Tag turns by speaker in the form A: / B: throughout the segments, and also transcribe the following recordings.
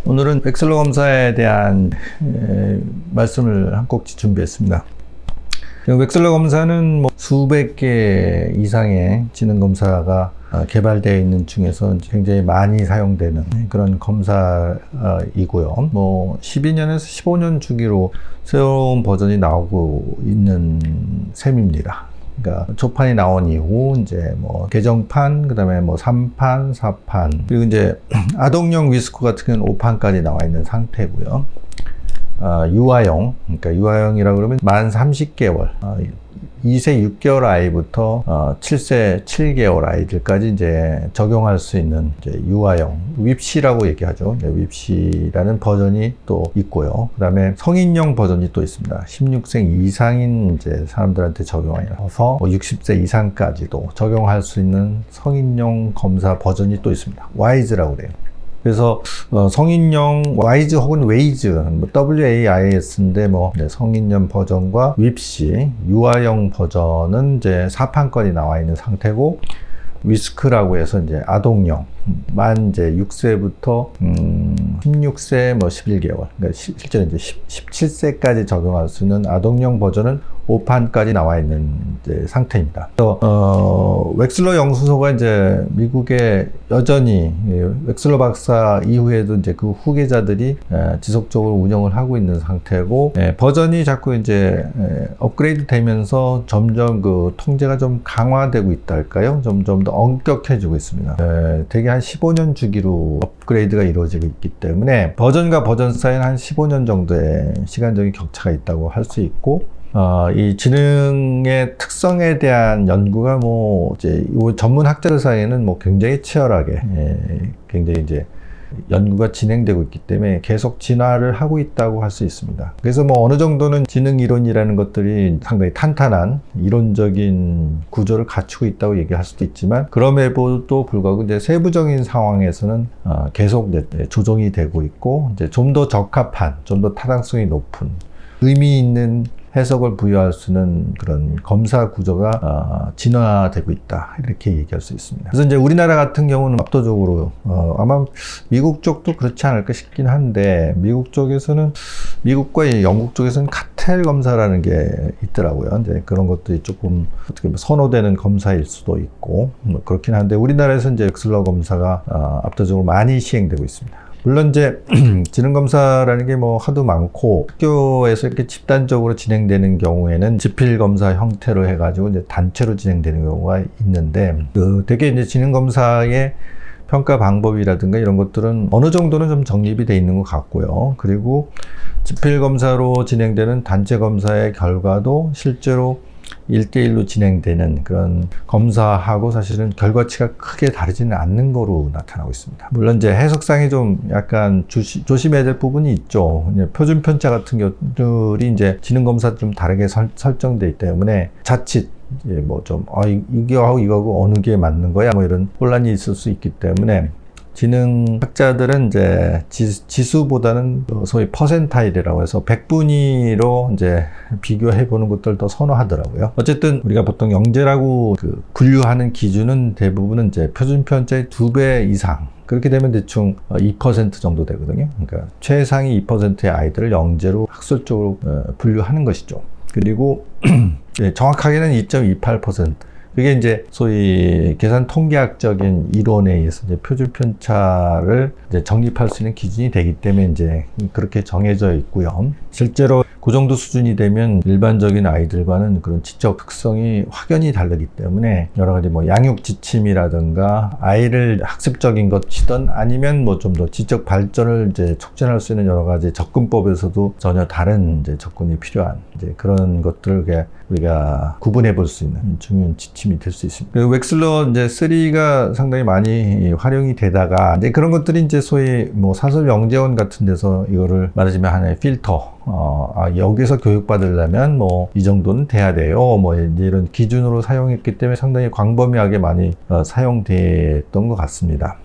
A: 오늘은 엑셀러 검사에 대한 말씀을 한 꼭지 준비했습니다. 엑셀러 검사는 수백 개 이상의 지능 검사가 개발되어 있는 중에서 굉장히 많이 사용되는 그런 검사이고요. 12년에서 15년 주기로 새로운 버전이 나오고 있는 셈입니다. 그러니까 초판이 나온 이후 이제 개정판, 그다음에 3판, 4판, 그리고 이제 아동용 위스코 같은 경우는 5판까지 나와 있는 상태고요. 유아용, 그러니까 유아용이라고 그러면 만 30개월, 2세 6개월 아이부터 7세 7개월 아이들까지 이제 적용할 수 있는 이제 유아용, 윕시라고 얘기하죠. 윕시라는 버전이 또 있고요. 그 다음에 성인용 버전이 또 있습니다. 16세 이상인 이제 사람들한테 적용해서 60세 이상까지도 적용할 수 있는 성인용 검사 버전이 또 있습니다. 와이즈라고 그래요. 그래서 성인용 와이즈 혹은 웨이즈, WAIS인데 성인용 버전과 윕시, 유아용 버전은 이제 4판권이 나와 있는 상태고, 위스크라고 해서 이제 아동용 만 이제 6세부터 16세 11개월, 그러니까 실제로 이제 17세까지 적용할 수 있는 아동용 버전은 5판까지 나와 있는 이제 상태입니다. 그래서 웩슬러 영수소가 이제 미국에 여전히 웩슬러 박사 이후에도 이제 그 후계자들이 지속적으로 운영을 하고 있는 상태고, 버전이 자꾸 이제 업그레이드 되면서 점점 그 통제가 좀 강화되고 있다 할까요? 점점 더 엄격해지고 있습니다. 대개 한 15년 주기로 업그레이드가 이루어지고 있기 때문에 버전과 버전 사이는 한 15년 정도의 시간적인 격차가 있다고 할 수 있고, 이 지능의 특성에 대한 연구가 이제 이 전문 학자들 사이에는 굉장히 치열하게 굉장히 이제 연구가 진행되고 있기 때문에 계속 진화를 하고 있다고 할 수 있습니다. 그래서 어느 정도는 지능 이론이라는 것들이 상당히 탄탄한 이론적인 구조를 갖추고 있다고 얘기할 수도 있지만, 그럼에도 불구하고 이제 세부적인 상황에서는 계속 이제 조정이 되고 있고, 이제 좀 더 적합한, 좀 더 타당성이 높은, 의미 있는 해석을 부여할 수 있는 그런 검사 구조가 진화되고 있다, 이렇게 얘기할 수 있습니다. 그래서 이제 우리나라 같은 경우는 압도적으로 아마 미국 쪽도 그렇지 않을까 싶긴 한데, 미국 쪽에서는, 미국과 영국 쪽에서는 카텔 검사라는 게 있더라고요. 이제 그런 것들이 조금 어떻게 보면 선호되는 검사일 수도 있고 그렇긴 한데, 우리나라에서 이제 웩슬러 검사가 압도적으로 많이 시행되고 있습니다. 물론 이제 지능검사라는 게 하도 많고, 학교에서 이렇게 집단적으로 진행되는 경우에는 지필검사 형태로 해가지고 이제 단체로 진행되는 경우가 있는데, 되게 이제 지능검사의 평가 방법이라든가 이런 것들은 어느 정도는 좀 정립이 돼 있는 것 같고요. 그리고 지필검사로 진행되는 단체 검사의 결과도 실제로 1대1로 진행되는 그런 검사하고 사실은 결과치가 크게 다르지는 않는 거로 나타나고 있습니다. 물론 이제 해석상에 좀 약간 조심해야 될 부분이 있죠. 표준 편차 같은 것들이 이제 지능 검사 좀 다르게 설정되어 있기 때문에 자칫 이거하고 이거하고 어느 게 맞는 거야? 이런 혼란이 있을 수 있기 때문에, 지능학자들은 이제 지수보다는 소위 퍼센타일이라고 해서 100분위로 이제 비교해 보는 것들 더 선호하더라고요. 어쨌든 우리가 보통 영재라고 분류하는 기준은 대부분은 이제 표준 편차의 2배 이상, 그렇게 되면 대충 2% 정도 되거든요. 그러니까 최상위 2%의 아이들을 영재로 학술적으로 분류하는 것이죠. 그리고 정확하게는 2.28%. 그게 이제 소위 계산 통계학적인 이론에 의해서 이제 표준 편차를 이제 정립할 수 있는 기준이 되기 때문에 이제 그렇게 정해져 있고요. 실제로 그 정도 수준이 되면 일반적인 아이들과는 그런 지적 특성이 확연히 다르기 때문에 여러 가지 양육 지침이라든가 아이를 학습적인 것이든 아니면 좀 더 지적 발전을 이제 촉진할 수 있는 여러 가지 접근법에서도 전혀 다른 이제 접근이 필요한 이제 그런 것들을 우리가 구분해 볼 수 있는 중요한 지침이 될 수 있습니다. 그리고 웩슬러 이제 3가 상당히 많이 활용이 되다가 이제 그런 것들이 이제 소위 사설 영재원 같은 데서 이거를 말하자면 하나의 필터, 여기서 교육받으려면 이 정도는 돼야 돼요. 이제 이런 기준으로 사용했기 때문에 상당히 광범위하게 많이 사용됐던 것 같습니다.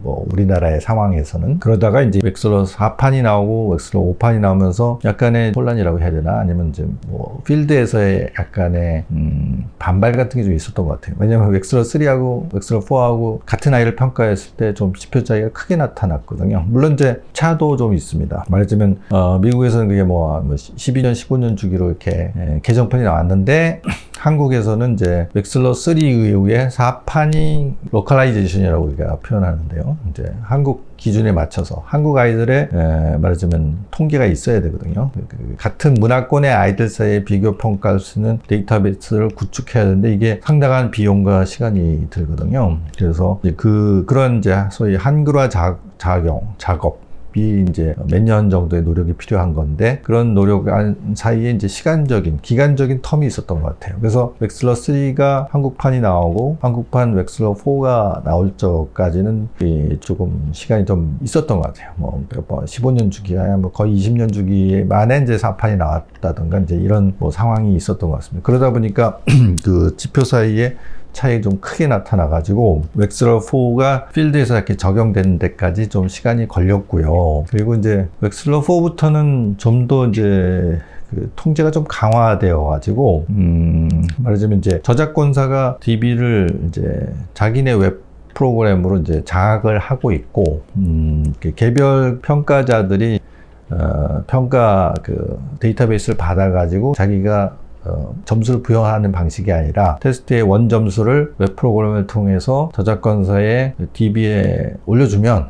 A: 뭐 우리나라의 상황에서는. 그러다가 이제 웩슬러 4판이 나오고 웩슬러 5판이 나오면서 약간의 혼란이라고 해야 되나? 아니면 이제 뭐 필드에서의 약간의 반발 같은 게 좀 있었던 것 같아요. 왜냐면 웩슬러 3하고 웩슬러 4하고 같은 아이를 평가했을 때 좀 지표 차이가 크게 나타났거든요. 물론 이제 차도 좀 있습니다. 말하자면 미국에서는 그게 뭐 12년, 15년 주기로 이렇게 개정판이 나왔는데 한국에서는 이제 웩슬러 3 이후에 4판이 로컬라이제이션이라고 우리가 표현하는데요. 이제 한국 기준에 맞춰서 한국 아이들의 말하자면 통계가 있어야 되거든요. 같은 문화권의 아이들 사이에 비교 평가할 수 있는 데이터베이스를 구축해야 되는데 이게 상당한 비용과 시간이 들거든요. 그래서 이제 그런 이제 소위 한글화 작업이 이제 몇 년 정도의 노력이 필요한 건데 그런 노력 사이에 이제 기간적인 텀이 있었던 것 같아요. 그래서 웩슬러 3가 한국판이 나오고 한국판 웩슬러 4가 나올 적까지는 조금 시간이 좀 있었던 것 같아요. 뭐 15년 주기야 뭐 거의 20년 주기 만에 이제 4판이 나왔다던가 이제 이런 뭐 상황이 있었던 것 같습니다. 그러다 보니까 그 지표 사이에 차이가 좀 크게 나타나가지고 웩슬러 4가 필드에서 이렇게 적용되는 데까지 좀 시간이 걸렸고요. 그리고 이제 웩슬러 4부터는 좀 더 이제 그 통제가 좀 강화되어가지고 말하자면 이제 저작권사가 DB를 이제 자기네 웹 프로그램으로 이제 장악을 하고 있고 개별 평가자들이 평가 그 데이터베이스를 받아가지고 자기가 점수를 부여하는 방식이 아니라 테스트의 원 점수를 웹 프로그램을 통해서 저작권사의 DB에 올려주면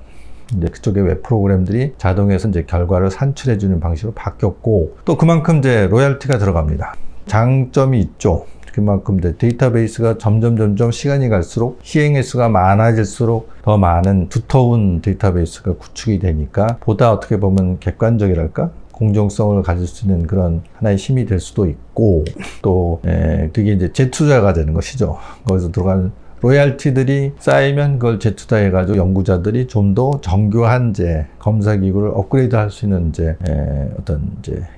A: 이제 그쪽의 웹 프로그램들이 자동에서 이제 결과를 산출해주는 방식으로 바뀌었고 또 그만큼 이제 로열티가 들어갑니다. 장점이 있죠. 그만큼 이제 데이터베이스가 점점 시간이 갈수록 시행 횟수가 많아질수록 더 많은 두터운 데이터베이스가 구축이 되니까 보다 어떻게 보면 객관적이랄까? 공정성을 가질 수 있는 그런 하나의 힘이 될 수도 있고 또 그게 이제 재투자가 되는 것이죠. 거기서 들어간 로얄티들이 쌓이면 그걸 재투자해가지고 연구자들이 좀 더 정교한 검사 기구를 업그레이드 할 수 있는 어떤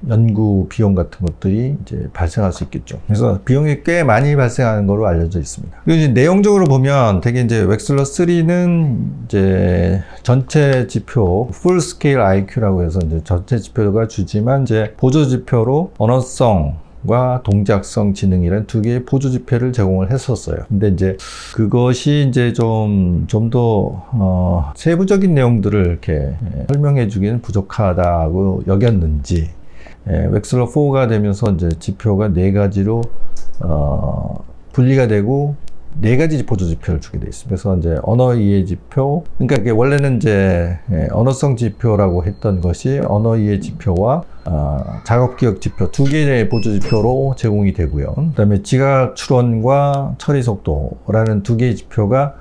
A: 연구 비용 같은 것들이 이제 발생할 수 있겠죠. 그래서 비용이 꽤 많이 발생하는 걸로 알려져 있습니다. 그리고 이제 내용적으로 보면 되게 이제 웩슬러 3는 이제 전체 지표, 풀 스케일 IQ라고 해서 이제 전체 지표가 주지만 이제 보조 지표로 언어성 과 동작성 지능이라는 두 개의 보조 지표를 제공을 했었어요. 근데 이제 그것이 이제 좀 더 세부적인 내용들을 이렇게 설명해 주기는 부족하다고 여겼는지 웩슬러 4가 되면서 이제 지표가 네 가지로 분리가 되고 네 가지 보조 지표를 주게 돼 있습니다. 그래서 이제 언어 이해 지표, 그러니까 이게 원래는 이제 언어성 지표라고 했던 것이 언어 이해 지표와 작업 기억 지표 두 개의 보조 지표로 제공이 되고요. 그다음에 지각 추론과 처리 속도라는 두 개의 지표가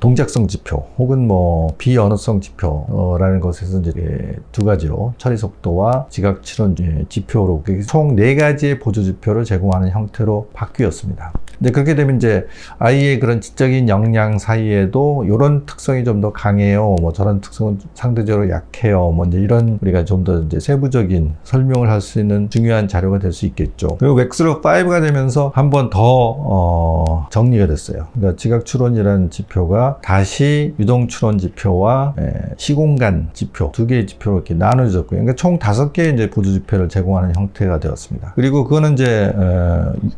A: 동작성 지표 혹은 뭐 비언어성 지표라는 것에서 이제 두 가지로 처리 속도와 지각 추론 지표로 총 네 가지의 보조 지표를 제공하는 형태로 바뀌었습니다. 근데 그렇게 되면 이제 아이의 그런 지적인 역량 사이에도 이런 특성이 좀 더 강해요. 뭐 저런 특성은 상대적으로 약해요. 뭐 이제 이런 우리가 좀 더 이제 세부적인 설명을 할 수 있는 중요한 자료가 될 수 있겠죠. 그리고 웩슬러 5가 되면서 한 번 더 정리가 됐어요. 그러니까 지각 추론이라는 지표가 다시 유동 추론 지표와 시공간 지표 두 개의 지표로 이렇게 나눠졌고요. 그러니까 총 5개의 이제 보조 지표를 제공하는 형태가 되었습니다. 그리고 그거는 이제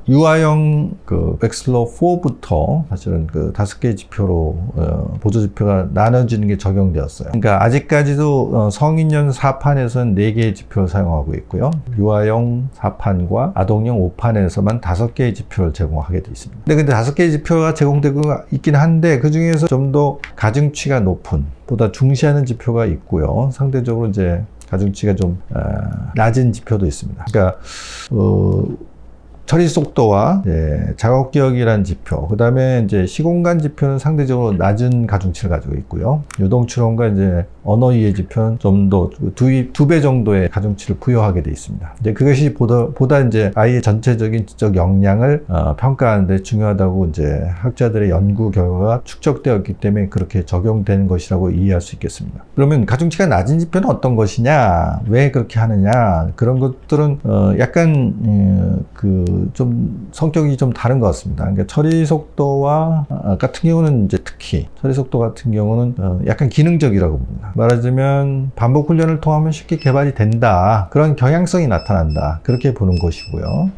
A: 유아형 웩슬러 4부터 사실은 그 5개의 지표로 보조 지표가 나눠지는 게 적용되었어요. 그러니까 아직까지도 성인용 4판에서는 4개의 지표를 사용하고 있고요. 유아용 4판과 아동용 5판에서만 5개의 지표를 제공하게 되어 있습니다. 근데 5개의 지표가 제공되고 있긴 한데 그 중에서 좀 더 가중치가 높은 보다 중시하는 지표가 있고요. 상대적으로 이제 가중치가 좀 낮은 지표도 있습니다. 그러니까 처리 속도와 작업 기억이라는 지표, 그 다음에 이제 시공간 지표는 상대적으로 낮은 가중치를 가지고 있고요. 유동 추론과 이제 언어 이해 지표는 좀 더 두 배 정도의 가중치를 부여하게 돼 있습니다. 이제 그것이 보다 이제 아이의 전체적인 지적 역량을 평가하는데 중요하다고 이제 학자들의 연구 결과가 축적되었기 때문에 그렇게 적용되는 것이라고 이해할 수 있겠습니다. 그러면 가중치가 낮은 지표는 어떤 것이냐, 왜 그렇게 하느냐, 그런 것들은 약간 좀 성격이 좀 다른 것 같습니다. 그러니까 처리 속도와 같은 경우는 이제 특히 처리 속도 같은 경우는 약간 기능적이라고 봅니다. 말하자면 반복 훈련을 통하면 쉽게 개발이 된다, 그런 경향성이 나타난다, 그렇게 보는 것이고요.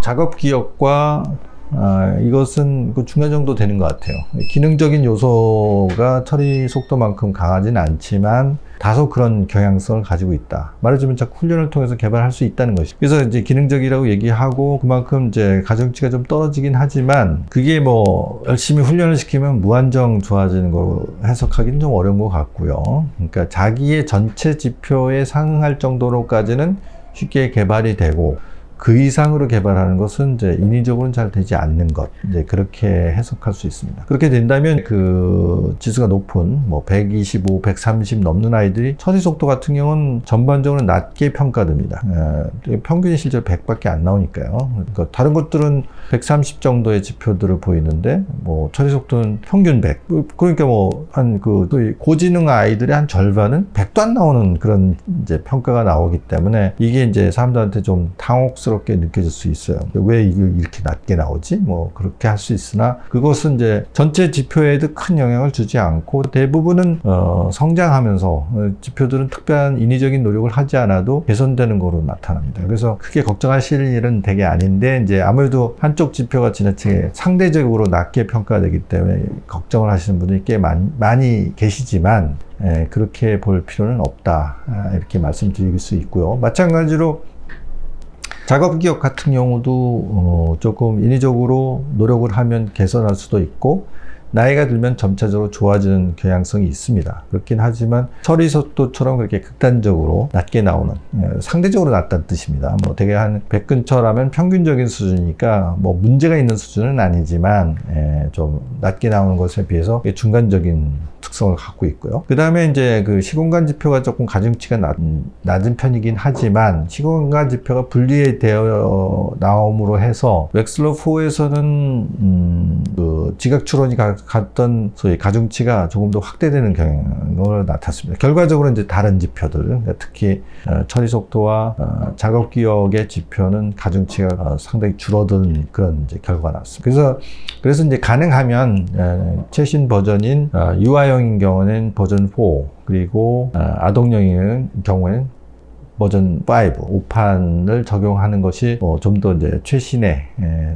A: 작업 기억과 이것은 중간 정도 되는 것 같아요. 기능적인 요소가 처리 속도만큼 강하지는 않지만 다소 그런 경향성을 가지고 있다. 말하자면 자꾸 훈련을 통해서 개발할 수 있다는 것이. 그래서 이제 기능적이라고 얘기하고 그만큼 이제 가중치가 좀 떨어지긴 하지만 그게 뭐 열심히 훈련을 시키면 무한정 좋아지는 걸로 해석하기는 좀 어려운 것 같고요. 그러니까 자기의 전체 지표에 상응할 정도로까지는 쉽게 개발이 되고 그 이상으로 개발하는 것은 이제 인위적으로는 잘 되지 않는 것, 이제 그렇게 해석할 수 있습니다. 그렇게 된다면 그 지수가 높은 125, 130 넘는 아이들이 처리 속도 같은 경우는 전반적으로 낮게 평가됩니다. 평균이 실제로 100밖에 안 나오니까요. 그러니까 다른 것들은 130 정도의 지표들을 보이는데 처리 속도는 평균 100. 그러니까 고지능 아이들의 한 절반은 100도 안 나오는 그런 이제 평가가 나오기 때문에 이게 이제 사람들한테 좀 당혹스럽게 느껴질 수 있어요. 왜 이게 이렇게 낮게 나오지? 그렇게 할 수 있으나 그것은 이제 전체 지표에도 큰 영향을 주지 않고 대부분은 성장하면서 지표들은 특별한 인위적인 노력을 하지 않아도 개선되는 거로 나타납니다. 그래서 크게 걱정하실 일은 되게 아닌데 이제 아무래도 한쪽 지표가 지나치게 상대적으로 낮게 평가되기 때문에 걱정을 하시는 분들이 꽤 많이 계시지만 그렇게 볼 필요는 없다, 이렇게 말씀드릴 수 있고요. 마찬가지로 작업 기억 같은 경우도 조금 인위적으로 노력을 하면 개선할 수도 있고 나이가 들면 점차적으로 좋아지는 경향성이 있습니다. 그렇긴 하지만 처리 속도처럼 그렇게 극단적으로 낮게 나오는, 상대적으로 낮다는 뜻입니다. 되게 한 100 근처라면 평균적인 수준이니까 문제가 있는 수준은 아니지만 좀 낮게 나오는 것에 비해서 중간적인 특성을 갖고 있고요. 그 다음에 이제 그 시공간 지표가 조금 가중치가 낮은 편이긴 하지만 시공간 지표가 분리되어 나옴으로 해서 웩슬러 4에서는 그 지각 추론이 갔던 소위 가중치가 조금 더 확대되는 경향을 나타났습니다. 결과적으로 이제 다른 지표들, 특히 처리 속도와 작업 기억의 지표는 가중치가 상당히 줄어든 그런 이제 결과가 나왔습니다. 그래서 이제 가능하면 최신 버전인 유아용인 경우는 버전 4, 그리고 아동용인 경우에는 버전 5, 5판을 적용하는 것이 좀 더 이제 최신의,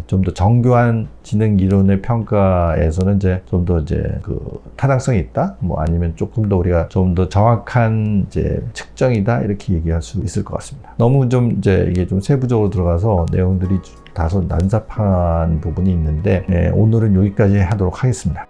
A: 좀 더 정교한 지능 이론의 평가에서는 이제 좀 더 이제 그 타당성이 있다, 아니면 조금 더 우리가 좀 더 정확한 이제 측정이다, 이렇게 얘기할 수 있을 것 같습니다. 너무 좀 이제 이게 좀 세부적으로 들어가서 내용들이 다소 난잡한 부분이 있는데 오늘은 여기까지 하도록 하겠습니다.